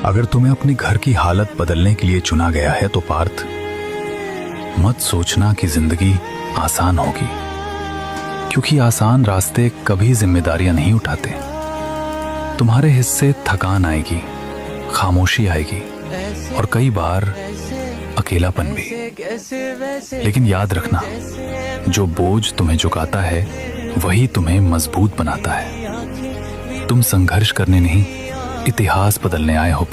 अगर तुम्हें अपने घर की हालत बदलने के लिए चुना गया है तो पार्थ, मत सोचना कि जिंदगी आसान होगी, क्योंकि आसान रास्ते कभी जिम्मेदारियां नहीं उठाते। तुम्हारे हिस्से थकान आएगी, खामोशी आएगी और कई बार अकेलापन भी। लेकिन याद रखना, जो बोझ तुम्हें झुकाता है वही तुम्हें मजबूत बनाता है। तुम संघर्ष करने नहीं, इतिहास बदलने आए हो।